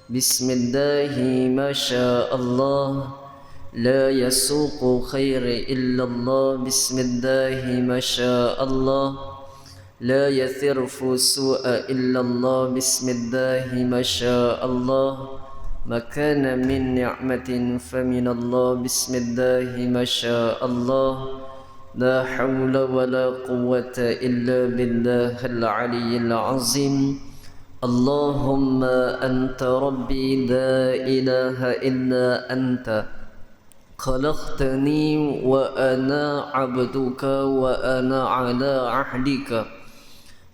بسم الله ما شاء الله لا يسوق خير إلا الله بسم الله ما شاء الله لا يثرف سوء إلا الله بسم الله ما شاء الله ما كان من نعمة فمن الله بسم الله ما شاء الله لا حول ولا قوة إلا بالله العلي العظيم اللهم أنت ربي لا إله إلا أنت خلقتني وأنا عبدك وأنا على عهدك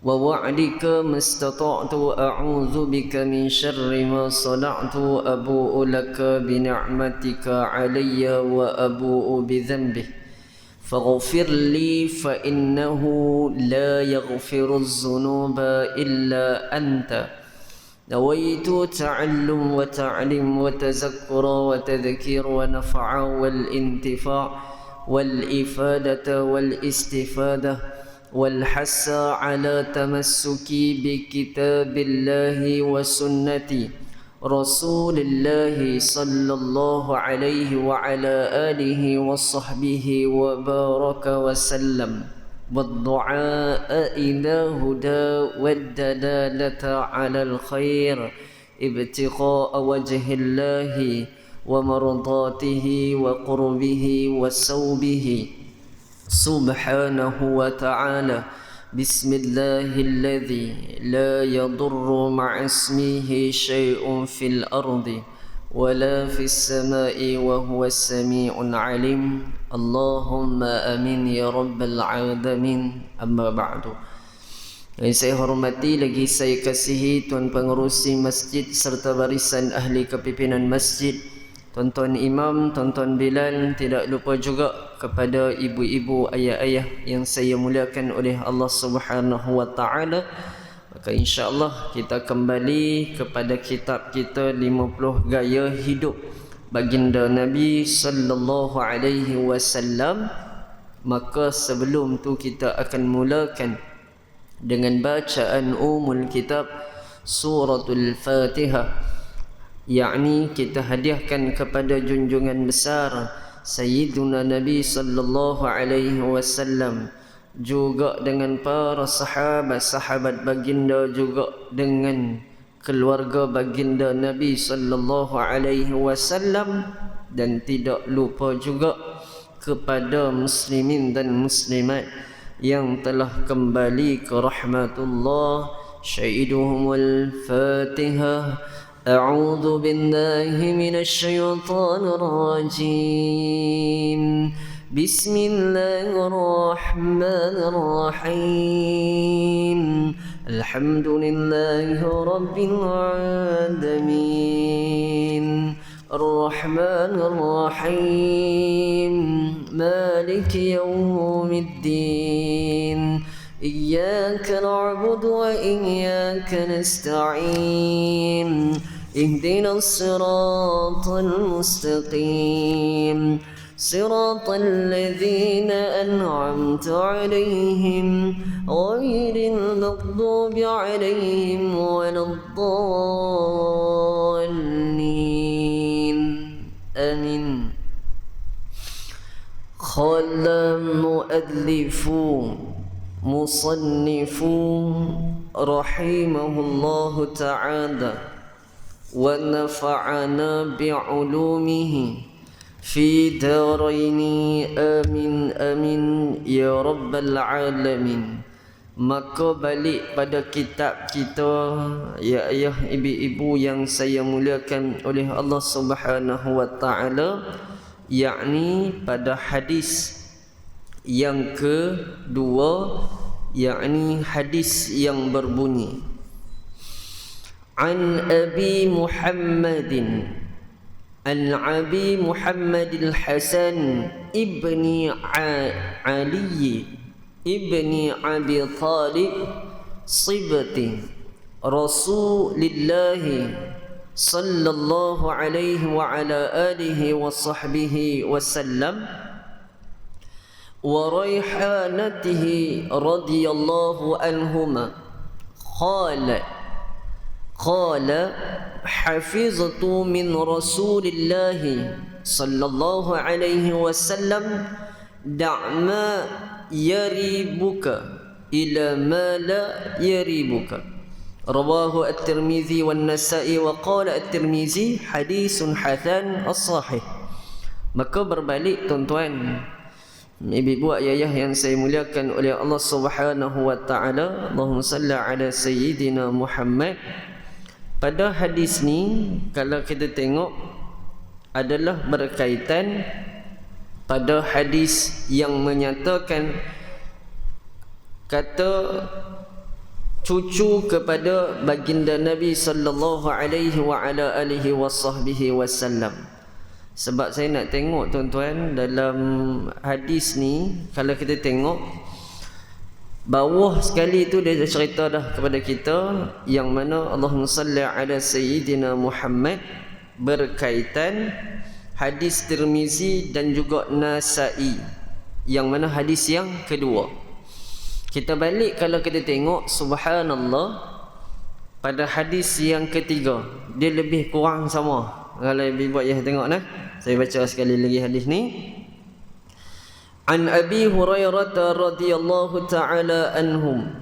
ووعدك ما استطعت أعوذ بك من شر ما صنعت أبوء لك بنعمتك علي وأبوء بذنبه فاغفر لي فإنه لا يغفر الذنوب إلا أنت نويت تعلم وتعلم وتذكر وتذكير ونفع والانتفاع والإفادة والاستفادة والحث على تمسكي بكتاب الله وسنتي رسول الله صلى الله عليه وعلى آله وصحبه وبارك وسلم والدعاء إلى هدى والدلالة على الخير ابتغاء وجه الله ومرضاته وقربه وسوبه سبحانه وتعالى بسم الله الذي لا يضر مع اسمه شيء في الأرض ولا في السماء وهو السميع العليم اللهم آمين يا رب العالمين أما بعد. Yang saya hormati lagi saya kasihi Tuan Pengerusi Masjid serta barisan ahli kepimpinan masjid, Tuan-tuan imam, Tuan-tuan Bilal, tidak lupa juga kepada ibu-ibu, ayah-ayah yang saya muliakan oleh Allah Subhanahu wa taala. Maka insya-Allah kita kembali kepada kitab kita 50 gaya hidup baginda Nabi sallallahu alaihi wasallam. Maka sebelum tu kita akan mulakan dengan bacaan umul kitab suratul Fatihah, yakni kita hadiahkan kepada junjungan besar Sayyiduna Nabi sallallahu alaihi wasallam, juga dengan para sahabat-sahabat baginda, juga dengan keluarga baginda Nabi sallallahu alaihi wasallam, dan tidak lupa juga kepada muslimin dan muslimat yang telah kembali ke rahmatullah. Syahiduhumul Fatihah. أعوذ بالله من الشيطان الرجيم بسم الله الرحمن الرحيم الحمد لله رب العالمين الرحمن الرحيم مالك يوم الدين إياك نعبد وإياك نستعين اهدنا الصراط المستقيم صراط الذين أنعمت عليهم غير المغضوب عليهم ولا الضالين آمين. قال مؤلف مصنف رحمه الله تعالى ونفعنا بعلومه في دارين آمين آمين يا رب العالمين. Maka balik pada kitab kita, ya ayah, ibu-ibu yang saya muliakan oleh Allah Subhanahu wa taala, yakni pada hadis yang kedua, yakni hadis yang berbunyi An Abi Muhammadin Al-Abi Muhammad Al-Hasan Ibni Ali Ibni Abi Talib Sibti Rasulillahi sallallahu alaihi wa ala alihi wa sahbihi wasallam wa raihanatihi radhiyallahu anhuma qala hafiztu min Rasulillah sallallahu alaihi wasallam da'ma yaribuka ila ma la yaribuka. Rawahu At-Tirmizi wan Nasa'i wa qala At-Tirmizi hadisun hasan as-sahih. Maka berbalik tuan-tuan, ibu-ibu, ayah yang saya muliakan oleh Allah Subhanahu wa taala, Allahumma salli ala sayyidina Muhammad. Pada hadis ni kalau kita tengok adalah berkaitan pada hadis yang menyatakan kata cucu kepada baginda Nabi sallallahu alaihi wa ala alihi wasahbihi wasallam. Sebab saya nak tengok tuan-tuan dalam hadis ni, kalau kita tengok bawah sekali tu dia cerita dah kepada kita yang mana Allahumma salli ala sayyidina Muhammad berkaitan hadis Tirmizi dan juga Nasa'i, yang mana hadis yang kedua. Kita balik kalau kita tengok, subhanallah, pada hadis yang ketiga dia lebih kurang sama. Kalau ibu ayah tengok nah, saya baca sekali lagi hadis ni. An Abi Hurairah radhiyallahu taala anhum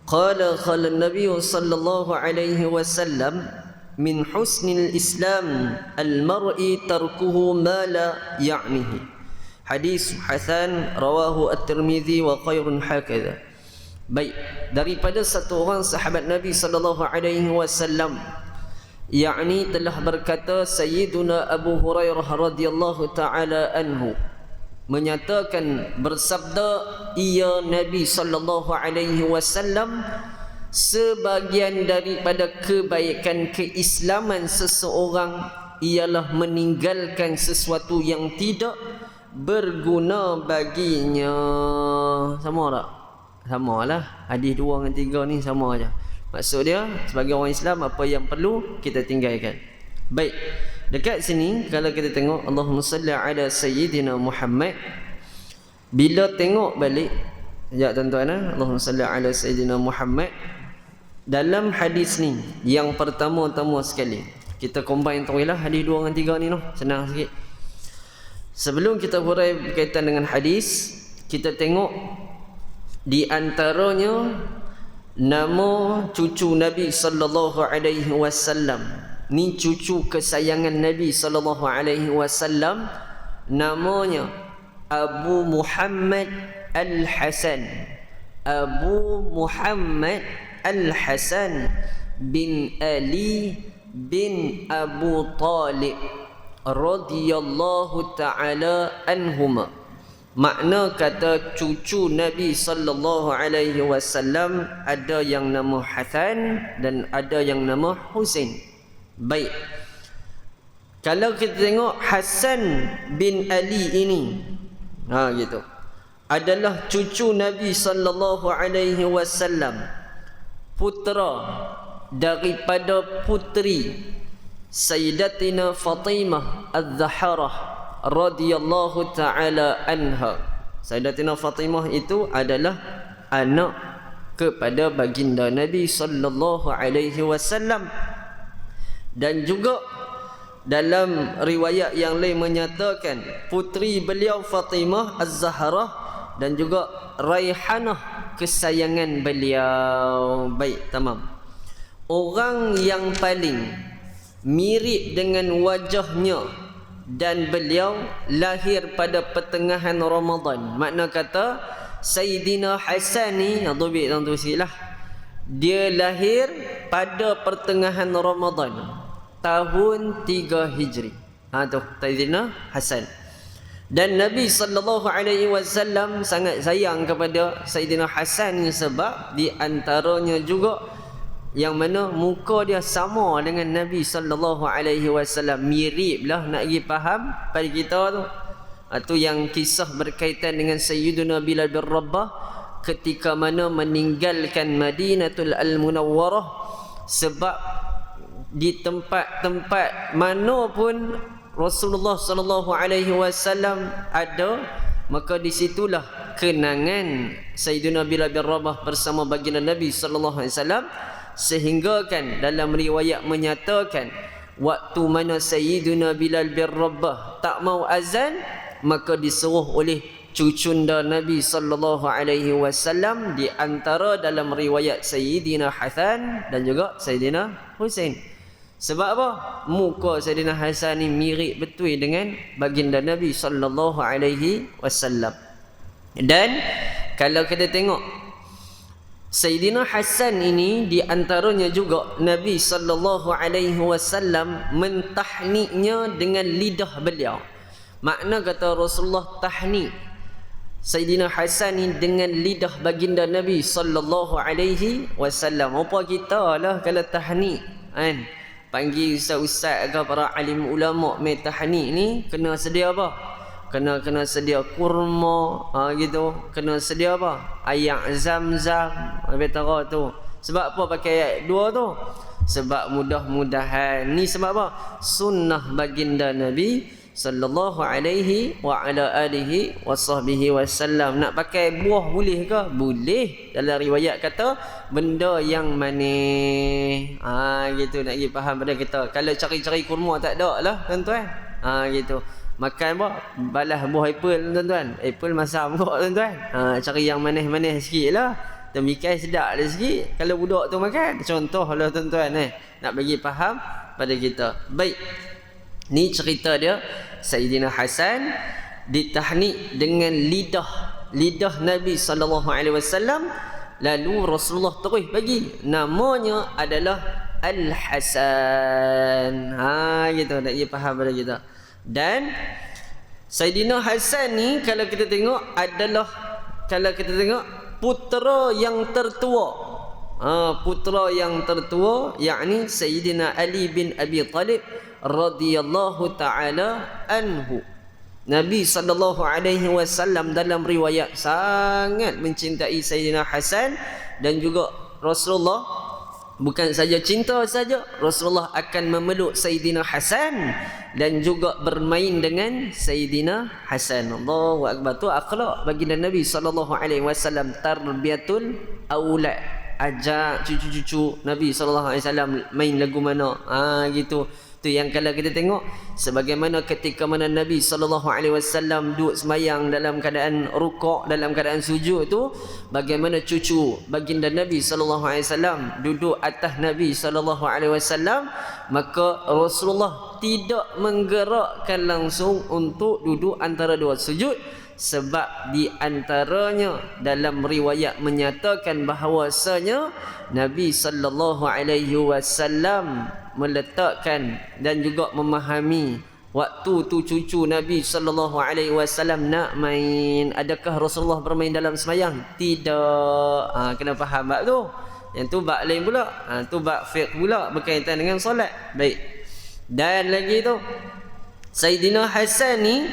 qala qala an-nabiy sallallahu alaihi wasallam min husnil islam al-mar'i tarkuhu ma la ya'nihi. Hadis hasan rawahu At-Tirmizi wa khairun hakadha. Baik, daripada satu orang sahabat Nabi sallallahu alaihi wasallam, yakni telah berkata Sayyiduna Abu Hurairah radhiyallahu taala anhu, menyatakan bersabda ia Nabi sallallahu alaihi wasallam, sebahagian daripada kebaikan keislaman seseorang ialah meninggalkan sesuatu yang tidak berguna baginya. Sama tak? Sama lah. Hadis 2 dengan 3 ni sama aja. Maksud dia sebagai orang Islam, apa yang perlu kita tinggalkan. Baik, dekat sini kalau kita tengok Allahumma salli ala sayyidina Muhammad, bila tengok balik, sekejap tuan-tuan, Allahumma salli ala sayyidina Muhammad, dalam hadis ni yang pertama-tama sekali kita combine terus lah hadis 2 dengan 3 ni noh, senang sikit. Sebelum kita hurai berkaitan dengan hadis, kita tengok di antaranya nama cucu Nabi sallallahu alaihi wasallam. Ni cucu kesayangan Nabi sallallahu alaihi wasallam, namanya Abu Muhammad Al-Hasan. Abu Muhammad Al-Hasan bin Ali bin Abu Talib radhiyallahu taala anhuma. Makna kata cucu Nabi sallallahu alaihi wasallam ada yang nama Hasan dan ada yang nama Husain. Baik, kalau kita tengok Hasan bin Ali ini, gitu, adalah cucu Nabi sallallahu alaihi wasallam, putra daripada putri Sayyidatina Fatimah Az-Zahrah radhiyallahu taala anha. Sayyidatina Fatimah itu adalah anak kepada baginda Nabi sallallahu alaihi wasallam. Dan juga dalam riwayat yang lain menyatakan putri beliau Fatimah Az-Zahrah dan juga Raihanah kesayangan beliau. Baik, tamam. Orang yang paling mirip dengan wajahnya dan beliau lahir pada pertengahan Ramadan. Makna kata Sayyidina Hasan ni, adubik tuan tu sikitlah, dia lahir pada pertengahan Ramadan tahun 3 Hijri. Tu Sayyidina Hasan. Dan Nabi sallallahu alaihi wasallam sangat sayang kepada Sayyidina Hasan ni, sebab di antaranya juga yang mana muka dia sama dengan Nabi sallallahu alaihi wasallam, mirip lah, nak pergi faham pada kita tu. Itu yang kisah berkaitan dengan Sayyiduna Bilal bin Rabah ketika mana meninggalkan Madinatul Al-Munawwarah, sebab di tempat-tempat mana pun Rasulullah sallallahu alaihi wasallam ada, maka di situlah kenangan Sayyiduna Bilal bin Rabah bersama baginda Nabi sallallahu alaihi wasallam. Sehingga kan dalam riwayat menyatakan waktu mana Sayyidina Bilal bin Rabah tak mau azan, maka disuruh oleh cucunda Nabi sallallahu alaihi wasallam, di antara dalam riwayat Sayyidina Hasan dan juga Sayyidina Husain. Sebab apa? Muka Sayyidina Hasan ni mirip betul dengan baginda Nabi sallallahu alaihi wasallam. Dan kalau kita tengok Sayyidina Hasan ini, di antaranya juga Nabi sallallahu alaihi wasallam mentahniknya dengan lidah beliau. Makna kata Rasulullah tahnik Sayyidina Hasan ni dengan lidah baginda Nabi sallallahu alaihi wasallam. Apa kita lah kalau tahnik kan, panggil ustaz-ustaz ke para alim ulama mai tahnik ni, kena sedia apa? Kena sedia kurma, gitu. Kena sedia apa? Air zam-zam, betara tu. Sebab apa pakai ayat 2 tu? Sebab mudah-mudahan ni sebab apa? Sunnah baginda Nabi sallallahu alaihi wa ala alihi wasahbihi wasallam. Nak pakai buah boleh ke? Boleh. Dalam riwayat kata benda yang manis. Gitu nak pergi faham pada kita. Kalau cari-cari kurma tak ada lah tuan-tuan. Gitu. Makan apa? Balas buah apple tuan-tuan. Apple masam kok tuan-tuan. Cari yang manis-manis sikit lah. Tembikai sedap lah sikit. Kalau budak tu makan. Contoh lah tuan-tuan nak bagi faham pada kita. Baik. Ni cerita dia. Sayyidina Hasan ditahnik dengan lidah Nabi sallallahu alaihi wasallam. Lalu Rasulullah terus bagi namanya adalah Al-Hasan. Gitu nak dia faham pada kita. Dan Sayyidina Hasan ni kalau kita tengok adalah, kalau kita tengok putera yang tertua. Putera yang tertua, yakni Sayyidina Ali bin Abi Talib radhiyallahu taala anhu. Nabi sallallahu alaihi wasallam dalam riwayat sangat mencintai Sayyidina Hasan, dan juga Rasulullah bukan saja cinta saja, Rasulullah akan memeluk Sayyidina Hasan dan juga bermain dengan Sayyidina Hasan. Allahu akbar. Tu akhlak baginda Nabi sallallahu alaihi wasallam, tarbiyatul aulad. Ajak cucu-cucu Nabi sallallahu alaihi wasallam main lagu mana. Gitu. Tu yang kalau kita tengok sebagaimana ketika mana Nabi sallallahu alaihi wasallam duduk sembahyang dalam keadaan rukuk, dalam keadaan sujud tu, bagaimana cucu baginda Nabi sallallahu alaihi wasallam duduk atas Nabi sallallahu alaihi wasallam, maka Rasulullah tidak menggerakkan langsung untuk duduk antara dua sujud, sebab di antaranya dalam riwayat menyatakan bahawasanya Nabi sallallahu alaihi wasallam meletakkan dan juga memahami waktu tu cucu Nabi sallallahu alaihi wasallam nak main. Adakah Rasulullah bermain dalam sembahyang? Tidak. Kena faham bab tu. Yang tu bab lain pula. Tu bab fiqh pula berkaitan dengan solat. Baik. Dan lagi tu Sayyidina Hasan ni,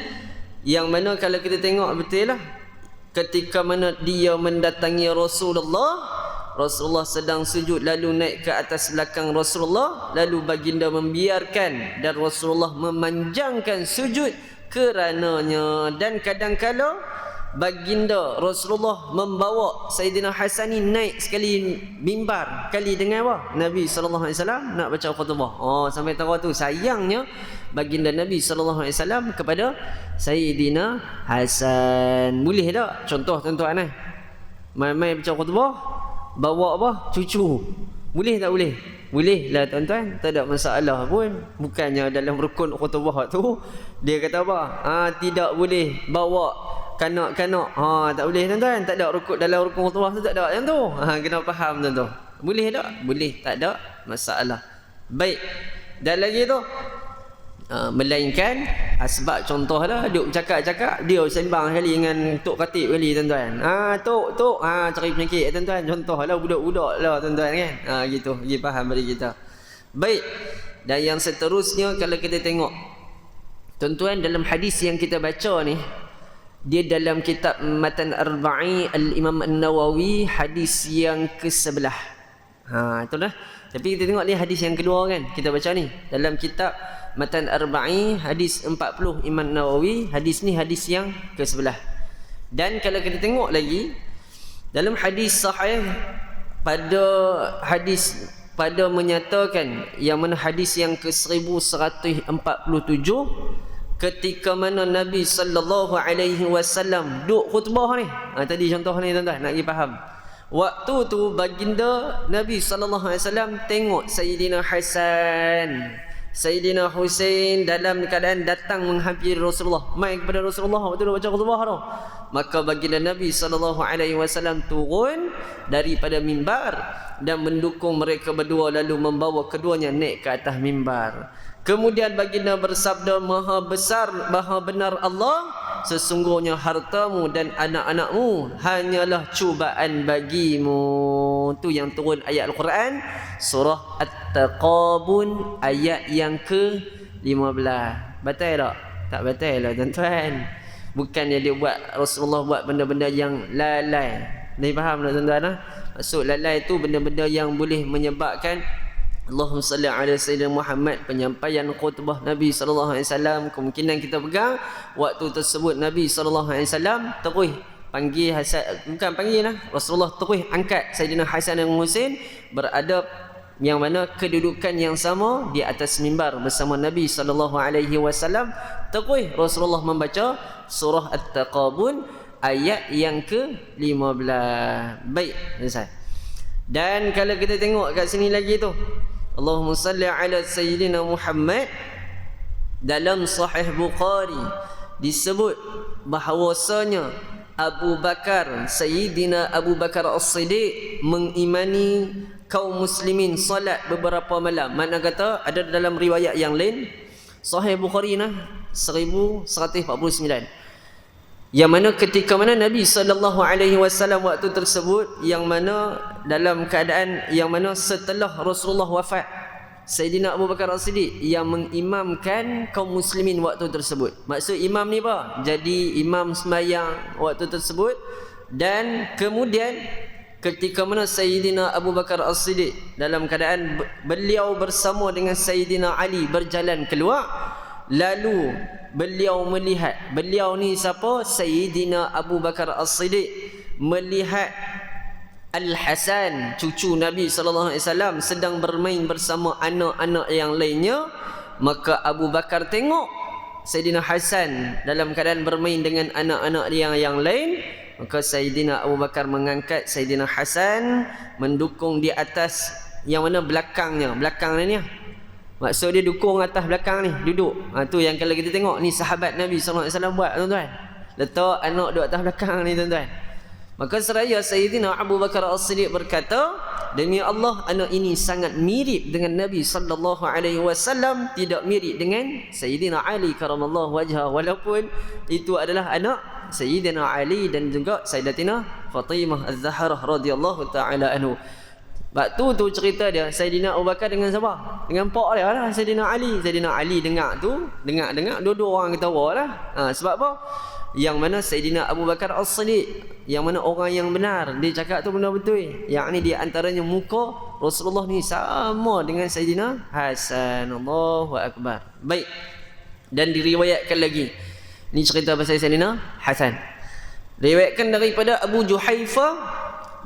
yang mana kalau kita tengok betul lah, ketika mana dia mendatangi Rasulullah sedang sujud, lalu naik ke atas belakang Rasulullah, lalu baginda membiarkan dan Rasulullah memanjangkan sujud kerananya. Dan kadang-kala baginda Rasulullah membawa Sayyidina Hasan ni naik sekali mimbar, kali dengan apa? Nabi sallallahu alaihi wasallam nak baca khutbah. Sampai tahu tu sayangnya baginda Nabi sallallahu alaihi wasallam kepada Sayyidina Hasan. Boleh tak? Contoh tuan-tuan mai-mai baca khutbah, bawa apa? Cucu. Boleh tak boleh? Boleh lah tuan-tuan, tak ada masalah pun. Bukannya dalam rukun khutbah tu dia kata apa? Tidak boleh bawa kanak-kanak. Tak boleh tuan-tuan. Tak ada rukun dalam rukun khutbah tu, tak ada yang tu. Kena faham tuan-tuan. Boleh tak? Boleh, tak ada masalah. Baik. Dan lagi tu melainkan sebab contohlah duk cakap-cakap, dia sembang kali dengan tok khatib kali tuan-tuan. Tok cari penyakit tuan-tuan. Contohlah budak-budak lah tuan-tuan kan. Gitu, dia faham pada kita. Baik. Dan yang seterusnya kalau kita tengok tuan-tuan, dalam hadis yang kita baca ni, dia dalam kitab Matan Arba'i Al-Imam An-Nawawi, hadis yang ke-11. Itulah. Tapi kita tengok ni hadis yang kedua kan kita baca ni dalam kitab Matan Arba'i, hadis 40 Imam Nawawi. Hadis ni hadis yang ke-11. Dan kalau kita tengok lagi dalam hadis sahih, pada hadis pada menyatakan yang mana hadis yang ke-1147 ketika mana Nabi sallallahu alaihi wasallam duk khutbah ni. Tadi contoh ni tuan-tuan nak pergi faham. Waktu tu baginda Nabi sallallahu alaihi wasallam tengok Sayyidina Hasan, Sayyidina Husain dalam keadaan datang menghampiri Rasulullah, mai kepada Rasulullah waktu dia baca khutbah tu. Maka baginda Nabi sallallahu alaihi wasallam turun daripada mimbar dan mendukung mereka berdua, lalu membawa keduanya naik ke atas mimbar. Kemudian baginda bersabda, maha besar, maha benar Allah, sesungguhnya hartamu dan anak-anakmu hanyalah cubaan bagimu. Tu yang turun ayat Al-Quran surah At-Taqabun ayat yang ke-15. Batal tak? Tak batal lah tuan-tuan. Bukan dia buat, Rasulullah buat benda-benda yang lalai. Ni faham tak tuan-tuan? Maksud lalai tu benda-benda yang boleh menyebabkan Allahumma salli ala Sayyidina Muhammad, penyampaian khutbah Nabi sallallahu alaihi wasallam, kemungkinan kita pegang waktu tersebut Nabi sallallahu alaihi wasallam terus panggil Hasan, bukan panggil lah, Rasulullah terus angkat Sayyidina Hasan dan Husain berada yang mana kedudukan yang sama di atas mimbar bersama Nabi sallallahu alaihi wasallam. Terus Rasulullah membaca surah At-Taqabun ayat yang ke-15. Baik, Ustaz. Dan kalau kita tengok kat sini lagi tu, Allahumma salli ala Sayyidina Muhammad, dalam Sahih Bukhari disebut bahawasanya Abu Bakar, Sayyidina Abu Bakar As-Siddiq mengimani kaum muslimin salat beberapa malam. Makna kata ada dalam riwayat yang lain, Sahih Bukhari 1149, yang mana ketika mana Nabi sallallahu alaihi wasallam waktu tersebut, yang mana dalam keadaan yang mana setelah Rasulullah wafat, Sayyidina Abu Bakar As-Siddiq yang mengimamkan kaum muslimin waktu tersebut. Maksud imam ni apa? Jadi imam sembahyang waktu tersebut. Dan kemudian ketika mana Sayyidina Abu Bakar As-Siddiq dalam keadaan beliau bersama dengan Sayyidina Ali berjalan keluar, lalu beliau melihat, beliau ni siapa? Sayyidina Abu Bakar As-Siddiq melihat Al-Hasan, cucu Nabi sallallahu alaihi wasallam, sedang bermain bersama anak-anak yang lainnya. Maka Abu Bakar tengok Sayyidina Hasan dalam keadaan bermain dengan anak-anak yang lain. Maka Sayyidina Abu Bakar mengangkat Sayyidina Hasan, mendukung di atas yang mana belakangnya, belakang ni. Maksud dia dukung atas belakang ni, duduk. Tu yang kalau kita tengok ni sahabat Nabi sallallahu alaihi wasallam buat tuan-tuan. Letak anak duduk atas belakang ni tuan-tuan. Maka seraya Sayyidina Abu Bakar As-Siddiq berkata, demi Allah, anak ini sangat mirip dengan Nabi sallallahu alaihi wasallam, tidak mirip dengan Sayyidina Ali karamallahu wajhah, walaupun itu adalah anak Sayyidina Ali dan juga Sayyidatina Fatimah Az-Zahrah radhiyallahu taala anhu. Waktu tu cerita dia, Sayyidina Abu Bakar dengan siapa? Dengan pak dia lah, Sayyidina Ali. Sayyidina Ali dengar tu, dengar dua-dua orang ketawa lah. Sebab apa? Yang mana Sayyidina Abu Bakar As-Siddiq, yang mana orang yang benar, dia cakap tu benar betul. Yang ni di antaranya muka Rasulullah ni sama dengan Sayyidina Hasan. Allahu Akbar. Baik. Dan diriwayatkan lagi, ni cerita pasal Sayyidina Hasan. Riwayatkan daripada Abu Juhaifah,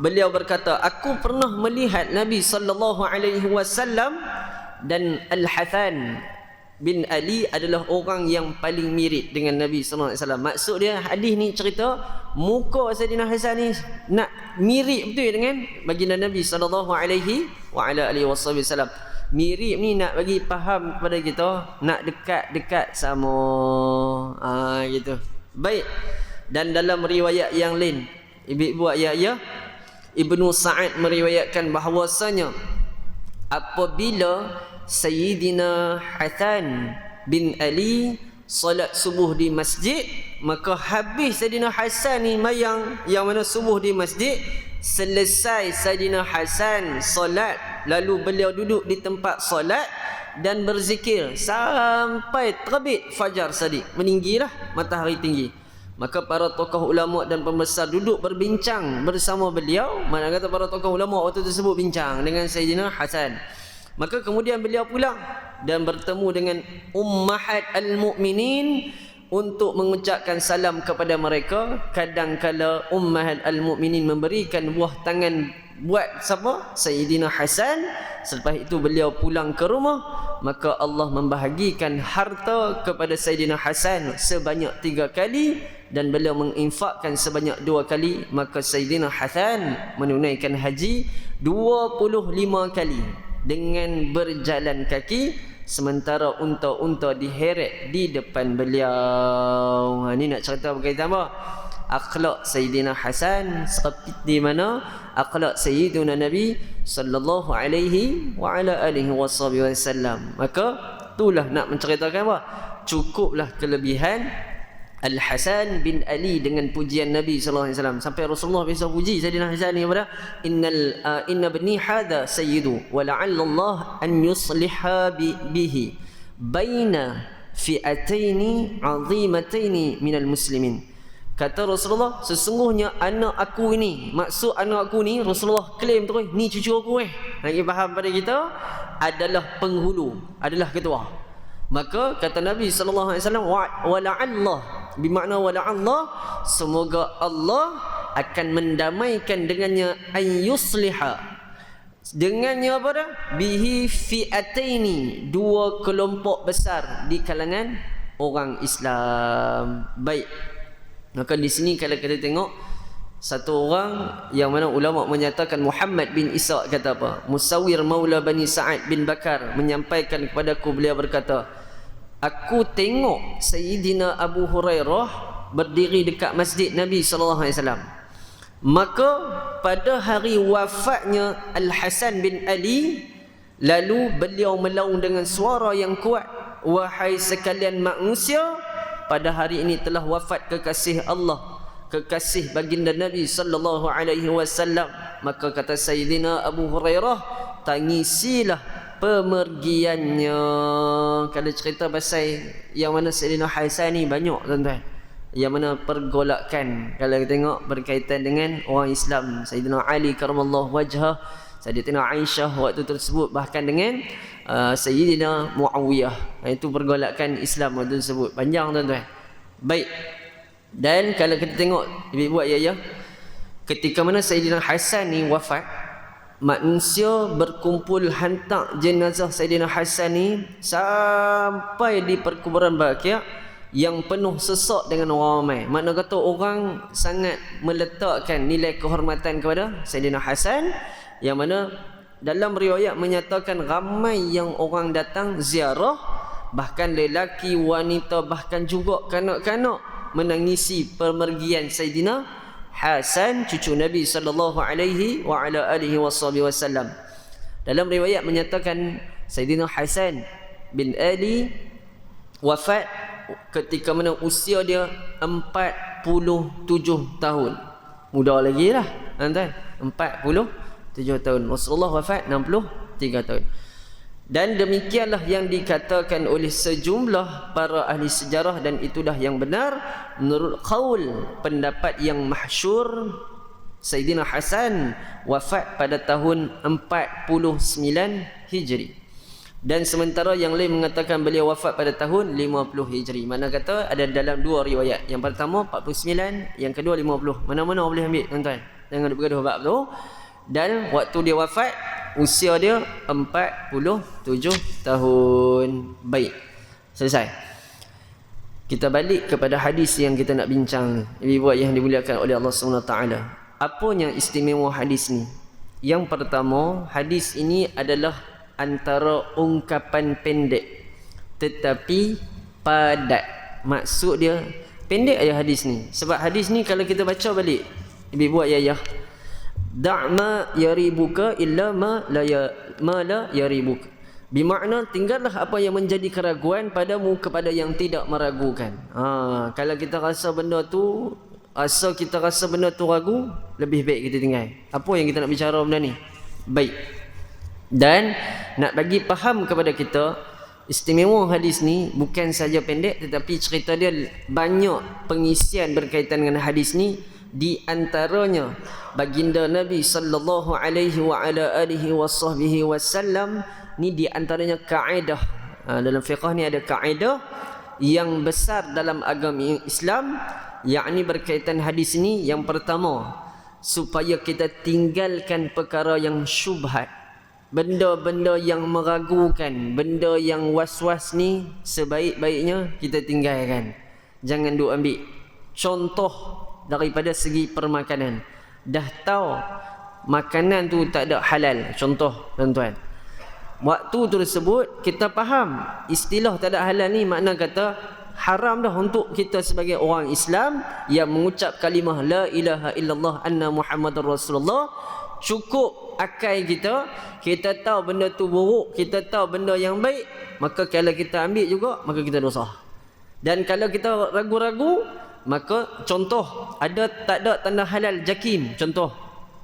beliau berkata, aku pernah melihat Nabi sallallahu alaihi wasallam dan Al-Hasan bin Ali adalah orang yang paling mirip dengan Nabi sallallahu alaihi wasallam. Maksud dia hadis ni cerita muka Sayyidina Hasan ni nak mirip betul dengan baginda Nabi sallallahu alaihi wasallam. Mirip ni nak bagi faham kepada kita, nak dekat-dekat sama. Gitu. Baik. Dan dalam riwayat yang lain, ibu ayah Ibnu Sa'ad meriwayatkan bahawasanya apabila Sayyidina Hasan bin Ali salat subuh di masjid, maka habis Sayyidina Hasan ni mayang yang mana subuh di masjid, selesai Sayyidina Hasan salat, lalu beliau duduk di tempat salat dan berzikir sampai terbit fajar sadiq, meninggilah matahari tinggi. Maka para tokoh ulama dan pembesar duduk berbincang bersama beliau. Mana kata para tokoh ulama waktu tersebut bincang dengan Sayyidina Hasan. Maka kemudian beliau pulang dan bertemu dengan Ummahat al-Mu'minin, untuk mengucapkan salam kepada mereka. Kadangkala Ummahat al-Mukminin memberikan buah tangan buat siapa? Sayyidina Hasan. Selepas itu beliau pulang ke rumah, maka Allah membahagikan harta kepada Sayyidina Hasan sebanyak 3 kali dan beliau menginfakkan sebanyak 2 kali. Maka Sayyidina Hasan menunaikan haji 25 kali dengan berjalan kaki, sementara unta-unta diheret di depan beliau. Ini nak cerita berkaitan apa? Akhlak Sayyidina Hasan seperti mana akhlak Sayyidina Nabi sallallahu alaihi wa ala alihi wasallam. Maka itulah nak menceritakan apa? Cukuplah kelebihan Al-Hasan bin Ali dengan pujian Nabi sallallahu alaihi wasallam, sampai Rasulullah biasa puji Sayyidina Hasan ni kepada inna bani hadha sayyidu wa la'alla Allah an yusliha bihi baina fi'ataini 'azimataini minal muslimin. Kata Rasulullah, sesungguhnya anak aku ini, maksud anak aku ni, Rasulullah claim terus, ni cucu aku Lagi faham pada kita, adalah penghulu, adalah ketua. Maka kata Nabi sallallahu alaihi wasallam, wa la'allah, bermakna wa la'allah, semoga Allah akan mendamaikan dengannya, an yusliha, dengannya apa dah? Bihi fi'ataini, 2 kelompok besar di kalangan orang Islam. Baik. Maka di sini kalau kita tengok satu orang yang mana ulama menyatakan Muhammad bin Isa kata apa? Musawwir Maula Bani Sa'ad bin Bakar menyampaikan kepadaku, beliau berkata, aku tengok Sayyidina Abu Hurairah berdiri dekat masjid Nabi sallallahu alaihi wasallam. Maka pada hari wafatnya Al-Hasan bin Ali, lalu beliau melaung dengan suara yang kuat, wahai sekalian manusia, pada hari ini telah wafat kekasih Allah, kekasih baginda Nabi sallallahu alaihi wasallam. Maka kata Sayyidina Abu Hurairah, tangisilah pemergiannya. Kalau cerita pasal yang mana Sayyidina Hasan ni banyak tuan-tuan, yang mana pergolakan kalau kita tengok berkaitan dengan orang Islam. Sayyidina Ali karamallahu wajhah, Sayyidatina Aisyah waktu tersebut, bahkan dengan Sayyidina Muawiyah. Itu pergolakan Islam waktu tersebut. Panjang tuan-tuan. Baik. Dan kalau kita tengok ibu-ibu ayah, ketika mana Sayyidina Hasan ni wafat, manusia berkumpul hantar jenazah Sayyidina Hasan ni sampai di perkuburan Baqi' yang penuh sesak dengan orang ramai. Makna kata orang sangat meletakkan nilai kehormatan kepada Sayyidina Hasan, yang mana dalam riwayat menyatakan ramai yang orang datang ziarah, bahkan lelaki, wanita, bahkan juga kanak-kanak menangisi pemergian Sayyidina Hasan, cucu Nabi sallallahu alaihi wa ala alihi wasallam. Dalam riwayat menyatakan Sayyidina Hasan bin Ali wafat ketika mana usia dia 47 tahun. Muda lagi lah tuan-tuan, 47 tahun. Rasulullah wafat 63 tahun. Dan demikianlah yang dikatakan oleh sejumlah para ahli sejarah, dan itulah yang benar menurut qaul, pendapat yang masyhur. Sayyidina Hasan wafat pada tahun 49 Hijri. Dan sementara yang lain mengatakan beliau wafat pada tahun 50 Hijri. Mana kata ada dalam 2 riwayat. Yang pertama 49, yang kedua 50. Mana-mana boleh ambil tuan-tuan. Jangan bergaduh bab tu. Dan waktu dia wafat, usia dia 47 tahun. Baik. Selesai. Kita balik kepada hadis yang kita nak bincang ni. Ibu yang dimuliakan oleh Allah SWT. Apa yang istimewa hadis ni? Yang pertama, hadis ini adalah antara ungkapan pendek tetapi padat. Maksud dia pendek ayat hadis ni. Sebab hadis ni kalau kita baca balik, ibu ayah, da'ma yaribuka illa ma la yaribuk. Bermakna tinggallah apa yang menjadi keraguan padamu kepada yang tidak meragukan. Kalau kita rasa benda tu, kita rasa benda tu ragu, lebih baik kita tinggal. Apa yang kita nak bicara benda ni? Baik. Dan nak bagi faham kepada kita, istimewa hadis ni bukan saja pendek, tetapi cerita dia banyak pengisian berkaitan dengan hadis ni. Di antaranya baginda Nabi sallallahu alaihi wa ala alihi wasallam ni, di antaranya kaedah. Dalam fiqh ni ada kaedah yang besar dalam agama Islam, yakni berkaitan hadis ini. Yang pertama, supaya kita tinggalkan perkara yang syubhat, benda-benda yang meragukan, benda yang was-was ni sebaik-baiknya kita tinggalkan. Jangan duk ambil. Contoh daripada segi permakanan, dah tahu makanan tu tak ada halal, contoh tuan-tuan, waktu tersebut kita faham istilah tak ada halal ni makna kata haram dah untuk kita sebagai orang Islam yang mengucap kalimah la ilaha illallah anna Muhammadar Rasulullah. Cukup akal kita, kita tahu benda tu buruk, kita tahu benda yang baik, maka kalau kita ambil juga, maka kita dosa. Dan kalau kita ragu-ragu, maka contoh ada tak ada tanda halal jakim, contoh.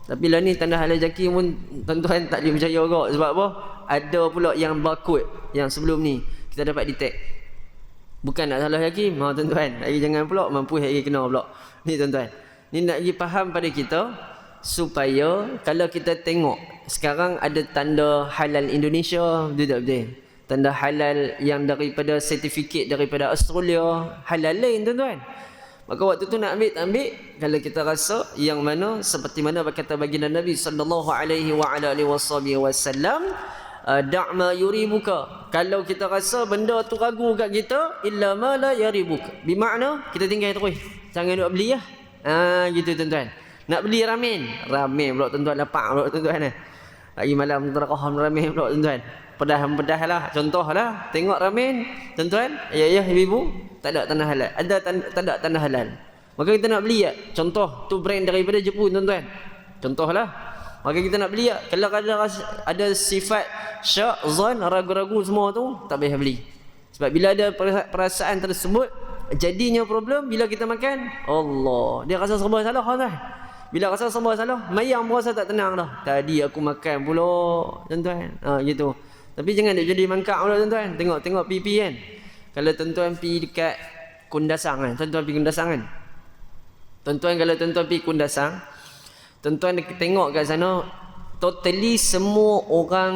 Tapi lah ni tanda halal jakim pun tuan-tuan tak boleh percaya juga. Sebab apa? Ada pula yang barcode yang sebelum ni kita dapat detect. Bukan nak salah jakim, tuan-tuan. Lagi jangan pula mampu lagi kena pula. Ni tuan-tuan, ni nak lagi faham pada kita, supaya kalau kita tengok sekarang ada tanda halal Indonesia, betul tak betul? Tanda halal yang daripada sertifikat daripada Australia, halal lain tuan-tuan. Maka waktu tu nak ambil, kalau kita rasa yang mana seperti mana berkata baginda Nabi sallallahu alaihi wasallam, da'ma yuribuka. Kalau kita rasa benda tu ragu kat kita, illa ma la yaribuka. Bermakna kita tinggal terus. Jangan duk beli lah. Gitu tuan-tuan. Nak beli ramen pula tuan-tuan, lapak pula tuan-tuan. Lagi malam terakah ramen pula tuan-tuan. Pedah lah, contoh lah, tengok ramen tuan-tuan, ayah ibu-ibu, tak ada tanda halal, ada tak ada tanda halal, maka kita nak beli ya. Contoh tu brand daripada Jepun tuan-tuan, contoh lah, maka kita nak beli ya. Kalau ada sifat syak, zon, ragu-ragu semua tu, tak payah beli. Sebab bila ada perasaan tersebut, jadinya problem bila kita makan, Allah, dia rasa serba salah tuan. Bila rasa serba salah, mayang merasa tak tenang dah. Tadi aku makan pula tuan-tuan, gitu. Tapi jangan dia jadi mangkak pula tuan-tuan. Tengok pipi kan. Kalau tuan-tuan pergi dekat Kundasang kan. Tuan-tuan pergi Kundasang kan. Tuan-tuan kalau tuan-tuan pergi Kundasang, tuan-tuan tengok kat sana, totally semua orang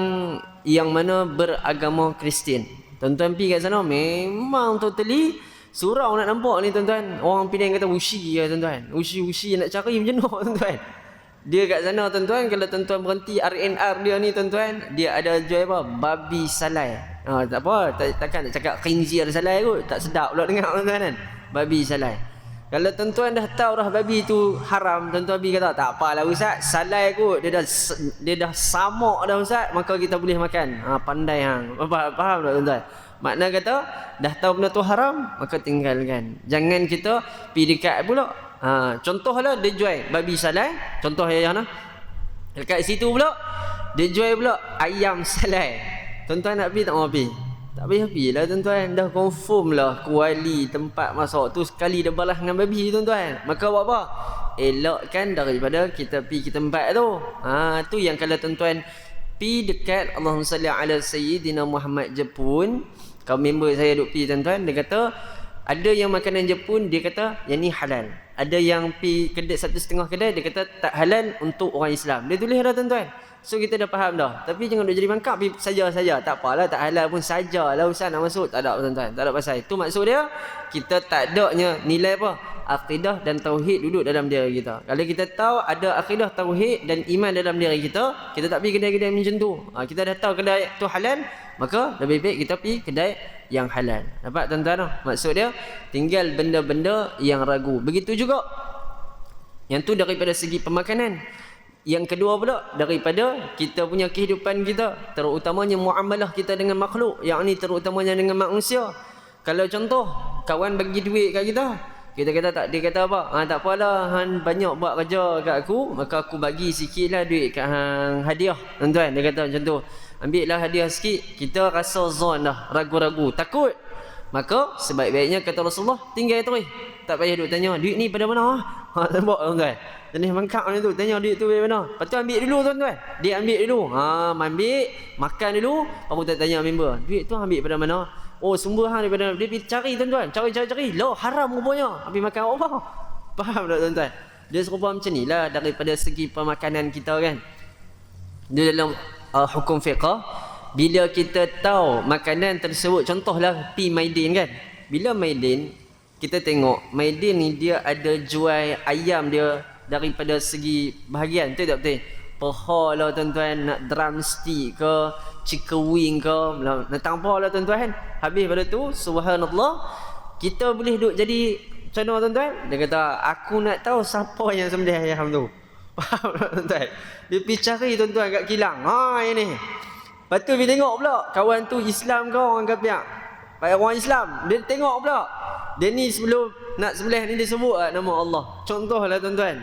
yang mana beragama Kristian. Tuan-tuan pergi kat sana, memang totally surau nak nampak ni tuan-tuan. Orang Penang kata ushi ya tuan-tuan. Ushi nak cari macam mana tuan-tuan. Dia kat sana tuan-tuan, kalau tuan-tuan berhenti R&R dia ni tuan-tuan, dia ada jual apa? Babi salai. Tak apa, takkan nak cakap khinzir salai kot, tak sedap pula dengar tuan-tuan kan. Babi salai. Kalau tuan-tuan dah tahu dah babi tu haram, tuan-tuan pergi kata tak apalah ustaz, salai kot, dia dah samak dah ustaz, maka kita boleh makan. Pandai hang. Faham tak tuan-tuan? Makna kata dah tahu benda tu haram, maka tinggalkan. Jangan kita pergi dekat pula. Contohlah dia jual babi salai, contoh ya nah. Dekat situ pula dia jual pula ayam salai. Tuan-tuan nak pergi tak mau pergi? Tak payah pergi lah tuan-tuan. Dah confirm lah kuali tempat masak tu sekali dah balas dengan babi tuan-tuan. Maka buat apa? Elakkan daripada kita pergi ke tempat tu. Tu yang kalau tuan-tuan pergi dekat Allahumma salli ala Sayyidina Muhammad Jepun, kaum member saya duk pergi tuan-tuan, dia kata ada yang makanan Jepun dia kata yang ni halal. Ada yang pergi kedai 1.5 kedai dia kata tak halal untuk orang Islam. Dia tulis dah tuan-tuan. So kita dah faham dah. Tapi jangan duk jadi mangkap saja-saja. Tak apalah, tak halal pun sajalah ustaz nak masuk. Tak ada tuan-tuan. Tak ada pasal. Itu maksud dia kita tak adanya nilai apa? Akidah dan tauhid duduk dalam diri kita. Kalau kita tahu ada akidah, tauhid dan iman dalam diri kita, kita tak pergi kedai-kedai macam tu. Kita dah tahu kedai tu halal, maka lebih baik kita pergi kedai yang halal. Nampak tuan-tuan? Maksud dia tinggal benda-benda yang ragu. Begitu juga yang tu daripada segi pemakanan. Yang kedua pula daripada kita punya kehidupan kita, terutamanya muamalah kita dengan makhluk, yakni terutamanya dengan manusia. Kalau contoh kawan bagi duit kat kita, kita kata tak, dia kata apa? Tak apalah, han banyak buat kerja kat aku, maka aku bagi sikitlah duit kat hang hadiah. Tuan-tuan, dia kata macam tu. Ambillah hadiah sikit, kita rasa zon dah, ragu-ragu, takut. Maka sebaik-baiknya kata Rasulullah, tinggal terus. Tak payah duk tanya, duit ni pada mana? Nampak tuan-tuan? Jenis mangkap ni tu, tanya duit tu pada mana? Lepas tu ambil dulu tuan-tuan. Dia ambil dulu. Ambil, makan dulu, baru tak tanya member. Duit tu ambil pada mana? Oh, sumber hang daripada dia pergi cari tuan-tuan. Cari. Loh, haram rupanya. Habis makan apa? Faham tak tuan-tuan? Dia serupa macam ni lah daripada segi pemakanan kita kan. Dia dalam hukum fiqh, bila kita tahu makanan tersebut, contohlah pi maidin kan. Bila Maidin, kita tengok Maidin ni dia ada jual ayam dia daripada segi bahagian, betul tak betul? Paha lah tuan-tuan, nak drumstick ke, chicken wing ke, nak tampar lah tuan-tuan. Habis pada tu, subhanallah, kita boleh duduk jadi macam mana tuan-tuan? Dia kata, aku nak tahu siapa yang sembelih ayam tu. Faham tak tuan-tuan? Dia pergi cari tuan-tuan kat kilang. Ini. Lepas tu dia tengok pula, kawan tu Islam ke orang kafir? Orang Islam. Dia tengok pula. Dia ni sebelum nak sembelih ni dia sebut nama Allah. Contohlah tuan-tuan.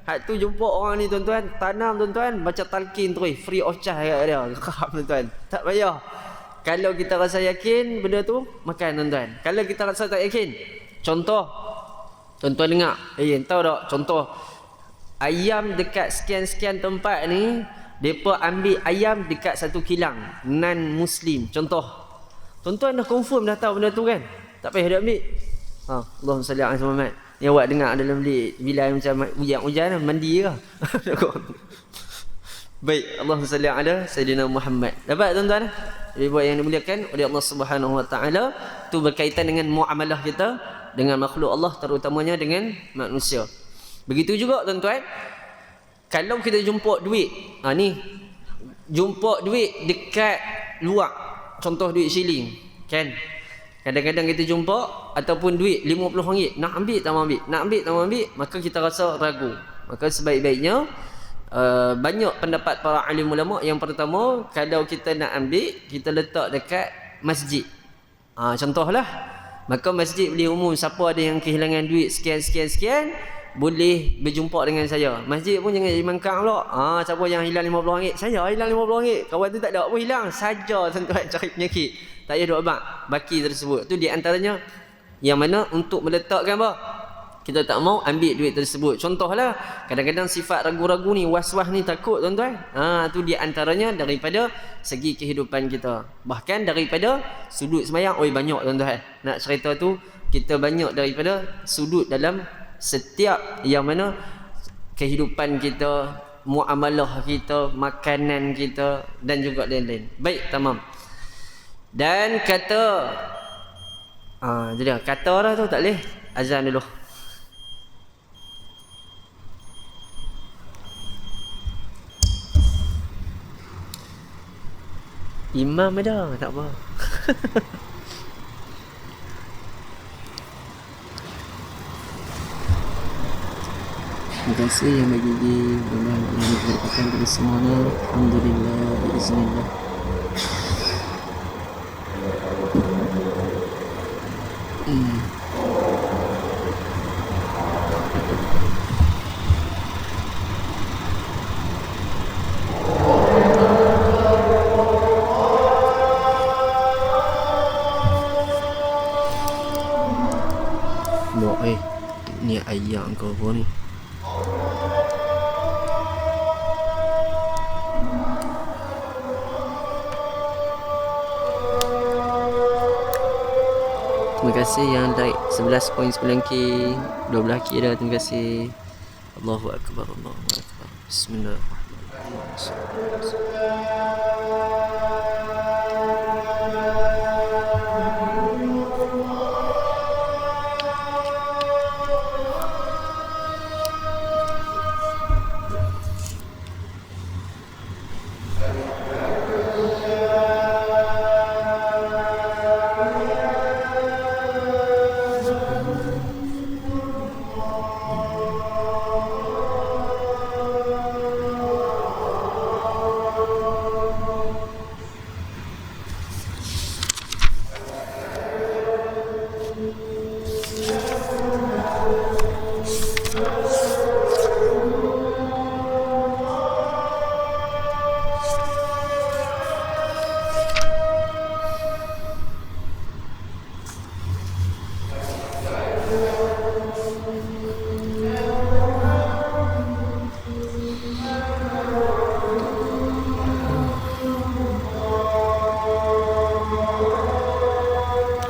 Hak tu jumpa orang ni tuan-tuan, tanam tuan-tuan, baca talqin terus, free of charge kat dia. Faham tuan-tuan? Tak payah. Kalau kita rasa yakin benda tu, makan tuan-tuan. Kalau kita rasa tak yakin, contoh, tuan-tuan dengar. Tahu tak? Contoh, ayam dekat sekian-sekian tempat ni, mereka ambil ayam dekat satu kilang non-Muslim. Contoh, tuan-tuan dah confirm dah tahu benda tu kan? Tak payah dia ambil. Allahumma salli ala Muhammad. Ni awak dengar dalam bila macam hujan-hujan mandi ke? Baik, Allahumma salli ala Sayyidina Muhammad. Dapat tuan-tuan? Ibu yang dimuliakan oleh Allah Subhanahu Wa Taala, tu berkaitan dengan muamalah kita dengan makhluk Allah, terutamanya dengan manusia. Begitu juga tuan-tuan, kalau kita jumpa duit, ni jumpa duit dekat luar, contoh duit shilling, kan? Kadang-kadang kita jumpa ataupun duit RM50, nak ambil tak mau ambil, nak ambil tak mau ambil, maka kita rasa ragu. Maka sebaik-baiknya banyak pendapat para alim ulama. Yang pertama, kalau kita nak ambil, kita letak dekat masjid. Contohlah, maka masjid boleh umum, siapa ada yang kehilangan duit sekian boleh berjumpa dengan saya. Masjid pun jangan jadi mangkang pula. Siapa yang hilang RM50? Saya hilang RM50. Kawan tu tak ada apa hilang, saja tuan-tuan cari penyakit. Tak payah duk abang baki tersebut. Tu di antaranya yang mana untuk meletakkan apa? Kita tak mau ambil duit tersebut. Contohlah, kadang-kadang sifat ragu-ragu ni, was-was ni, takut tuan-tuan. Tu di antaranya daripada segi kehidupan kita. Bahkan daripada sudut sembahyang. Banyak tuan-tuan. Nak cerita tu, kita banyak daripada sudut dalam setiap yang mana kehidupan kita, muamalah kita, makanan kita dan juga lain-lain. Baik, tamam. Dan kata jadi kata dah tu tak boleh. Azan dulu. Imam ada, tak apa. Terima kasih yang bagi mudah-mudahan Allah memberkati kita semuanya. Alhamdulillah, biiznillah. Ni ayam kau apa ni? Terima kasih yang like 11.9k, 12k dah. Terima kasih. Allahu Akbar, Allahu Akbar. Bismillahirrahmanirrahim.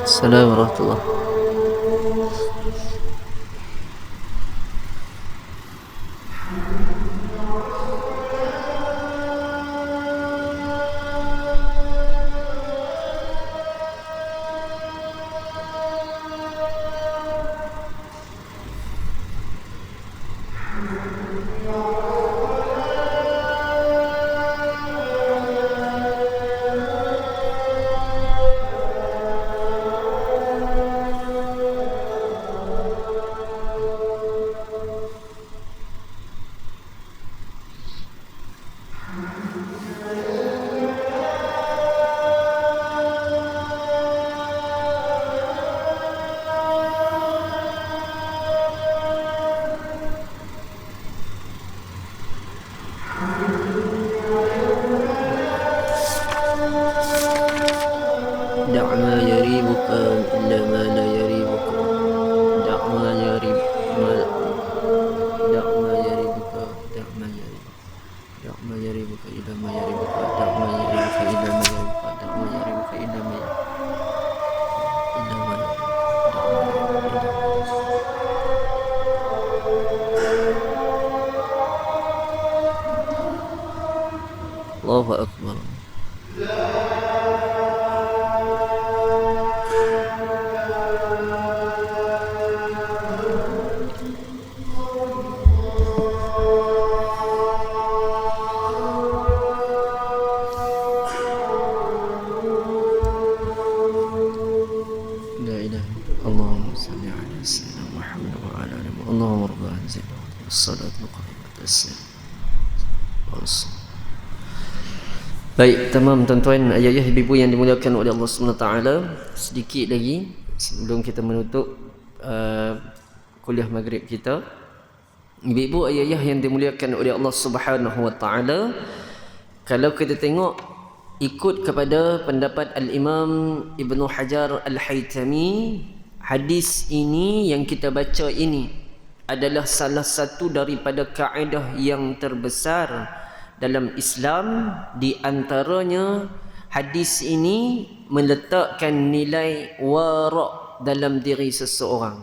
Assalamualaikum warahmatullahi wabarakatuh. دع ما يريبك إلا ما لا يريبك دع ما يريب ما دع ما يريبك دع ما يريب دع ما يريبك إلا ما يريبك دع ما يريبك إلا ما يريبك دع ما يريبك إلا ما يريبك إلا ما يريبك الله أكبر. اللهم صل على سيدنا محمد وعلى آله محمد. اللهم رب هذه الصلاة القائمة السلام. Baik, tamam tuan-tuan, ayah-ayah, ibu-ibu yang dimuliakan oleh Allah SWT. Sedikit lagi sebelum kita menutup kuliah maghrib kita. Ibu-ibu, ayah-ayah yang dimuliakan oleh Allah SWT, kalau kita tengok ikut kepada pendapat Al-Imam Ibn Hajar Al-Haytami, hadis ini yang kita baca ini adalah salah satu daripada kaedah yang terbesar dalam Islam. Di antaranya hadis ini meletakkan nilai wara' dalam diri seseorang.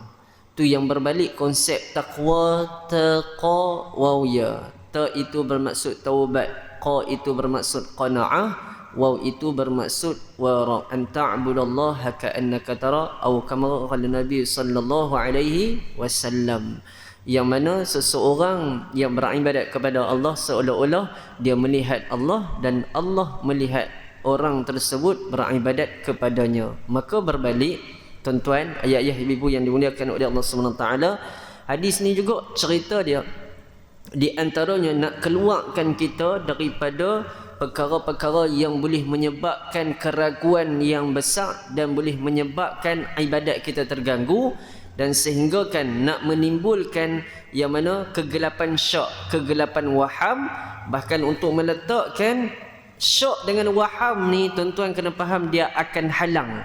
Tu yang berbalik konsep taqwa, taqa, wawya. Ta itu bermaksud taubat, qa itu bermaksud qanaah, waw itu bermaksud wara'. An ta'budallaha ka'annaka tara, atau kama qala Nabi sallallahu alaihi wasallam, yang mana seseorang yang beribadat kepada Allah seolah-olah dia melihat Allah dan Allah melihat orang tersebut beribadat kepadanya. Maka berbalik, tuan-tuan, ayah-ayah, ibu-ibu yang dimuliakan oleh Allah SWT, hadis ni juga cerita dia di antaranya nak keluarkan kita daripada perkara-perkara yang boleh menyebabkan keraguan yang besar dan boleh menyebabkan ibadat kita terganggu, dan sehingga kan nak menimbulkan yang mana kegelapan syak, kegelapan waham. Bahkan untuk meletakkan syak dengan waham ni, tuan-tuan kena faham, dia akan halang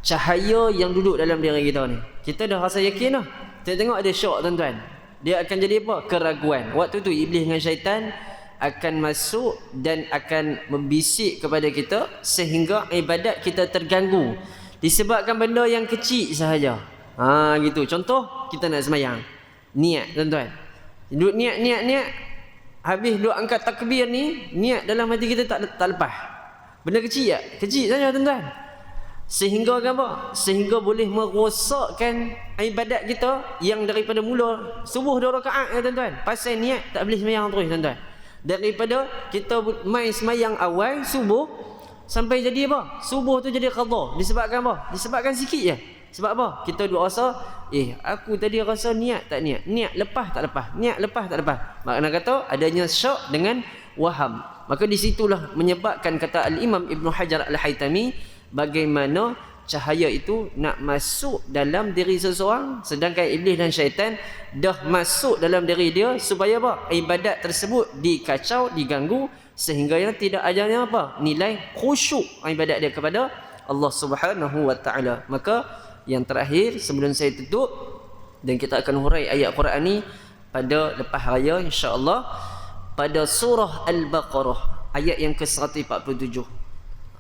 cahaya yang duduk dalam diri kita ni. Kita dah rasa yakin dah, kita tengok ada syak, tuan-tuan, dia akan jadi apa? Keraguan. Waktu tu iblis dengan syaitan akan masuk dan akan membisik kepada kita sehingga ibadat kita terganggu disebabkan benda yang kecil sahaja. Gitu. Contoh, kita nak semayang, niat, tuan-tuan, duduk niat, habis duduk angkat takbir ni, niat dalam hati kita tak lepas. Benda kecil ya? Kecil saja, tuan-tuan. Sehingga apa? Sehingga boleh merosakkan ibadat kita yang daripada mula subuh 2 rakaat ya, tuan-tuan. Pasal niat tak boleh semayang terus, tuan-tuan. Daripada kita main semayang awal subuh sampai jadi apa? Subuh tu jadi qadha. Disebabkan apa? Disebabkan sikit je. Sebab apa? Kita duk rasa, aku tadi rasa niat tak niat, niat lepas tak lepas, niat lepas tak lepas. Makna kata adanya syak dengan waham. Maka di situlah menyebabkan kata Al-Imam Ibn Hajar Al-Haytami, bagaimana cahaya itu nak masuk dalam diri seseorang, sedangkan iblis dan syaitan dah masuk dalam diri dia supaya apa? Ibadat tersebut dikacau, diganggu, sehingga yang tidak adanya apa? Nilai khusyuk ibadat dia kepada Allah Subhanahu wa taala. Maka yang terakhir sebelum saya tutup, dan kita akan hurai ayat Quran ni pada lepas raya insya-Allah, pada surah Al-Baqarah ayat yang ke-147.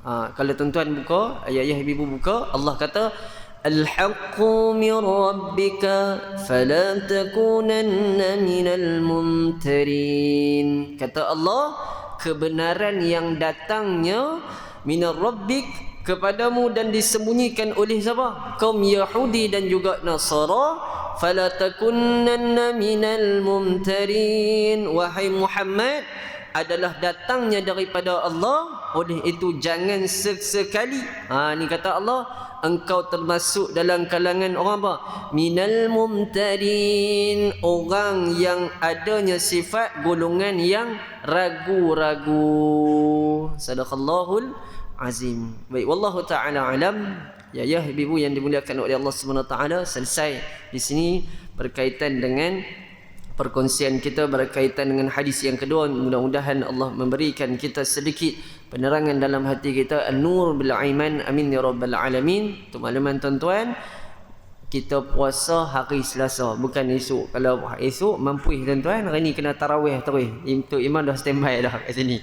Kalau tuan-tuan buka, ayah-ayah ibu buka, Allah kata Al-haqqu min rabbika fala takunanna minal mumtarin. Kata Allah, kebenaran yang datangnya minar rabbik, kepadamu, dan disembunyikan oleh siapa? Kaum Yahudi dan juga Nasara. Fala takunanna minal mumtarin. Wahai Muhammad, adalah datangnya daripada Allah, oleh itu jangan sesekali, ni kata Allah, engkau termasuk dalam kalangan orang apa? Minal mumtarin, orang yang adanya sifat golongan yang ragu-ragu. Sadaqallahul azim. Baik, wallahu taala alam. Ya ibu yang dimuliakan oleh Allah Subhanahu wa taala, selesai di sini berkaitan dengan perkongsian kita berkaitan dengan hadis yang kedua. Mudah-mudahan Allah memberikan kita sedikit penerangan dalam hati kita, an-nur bil iman, amin ya rabbal alamin. Untuk makluman tuan-tuan, kita puasa hari Selasa, bukan esok. Kalau esok mampu tuan-tuan, hari ni kena tarawih terus. Untuk imam dah standby dah kat sini.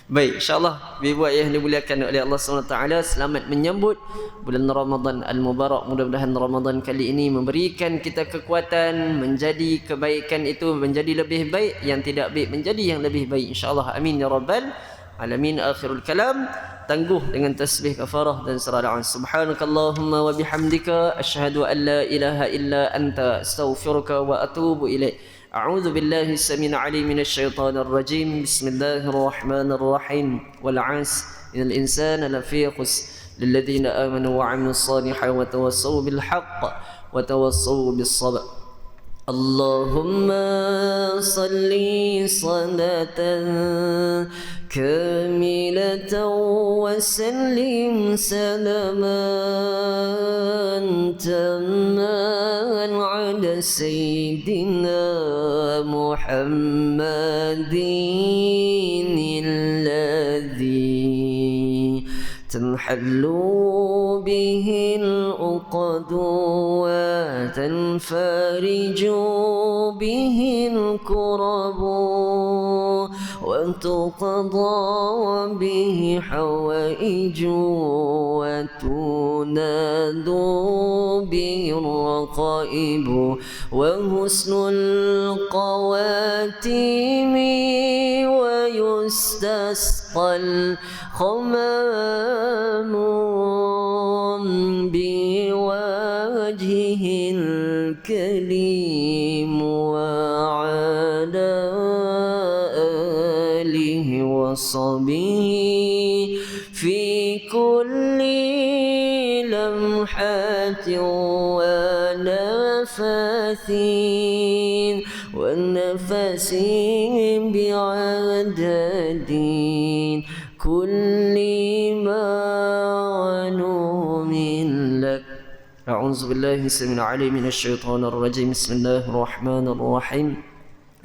Baik, insyaAllah ibu ayah yang dimuliakan oleh Allah SWT, selamat menyambut bulan Ramadan Al-Mubarak. Mudah-mudahan Ramadan kali ini memberikan kita kekuatan menjadi kebaikan itu menjadi lebih baik, yang tidak baik menjadi yang lebih baik, insyaAllah. Amin ya rabbal alamin. Akhirul kalam, tangguh dengan tasbih kafarah dan serah. Subhanakallahumma wa bihamdika asyhadu an la ilaha illa anta astaghfiruka wa atubu ilaik. أعوذ بالله السميع العليم من الشيطان الرجيم. بسم الله الرحمن الرحيم. والعصر إن الإنسان لفي خسر للذين آمنوا وعملوا الصالحات وتواصوا بالحق وتواصوا بالصبر. اللهم صل صلاة كاملة وسلم سلاما تاما على سيدنا محمد الذي تنحل به العقد وتنفرج به الكرب وتقضى به حوائج وتناد به الرقائب وحسن القواتم ويستسقى الغمام بوجهه الكريم وعلى آله وصحبه في كل لمحة ونفث والنفس بعدد كل معلوم لك. أعوذ بالله السميع العليم من الشيطان الرجيم. بسم الله الرحمن الرحيم.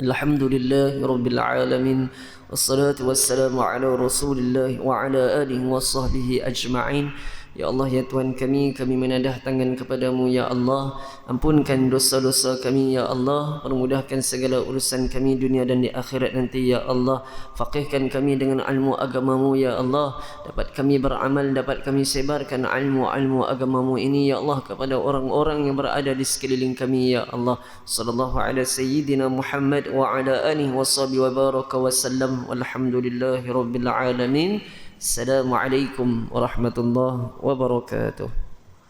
الحمد لله رب العالمين والصلاة والسلام على رسول الله وعلى آله وصحبه أجمعين. Ya Allah, ya Tuhan kami menadah tangan kepadamu ya Allah. Ampunkan dosa-dosa kami ya Allah. Permudahkan segala urusan kami dunia dan di akhirat nanti ya Allah. Faqihkan kami dengan ilmu agamamu ya Allah. Dapat kami beramal, dapat kami sebarkan ilmu agamamu ini ya Allah kepada orang-orang yang berada di sekeliling kami ya Allah. Sallallahu ala sayyidina Muhammad wa ala alihi wa sahbihi wa baraka wa sallam. Walhamdulillahi rabbil alamin. Assalamualaikum warahmatullahi wabarakatuh.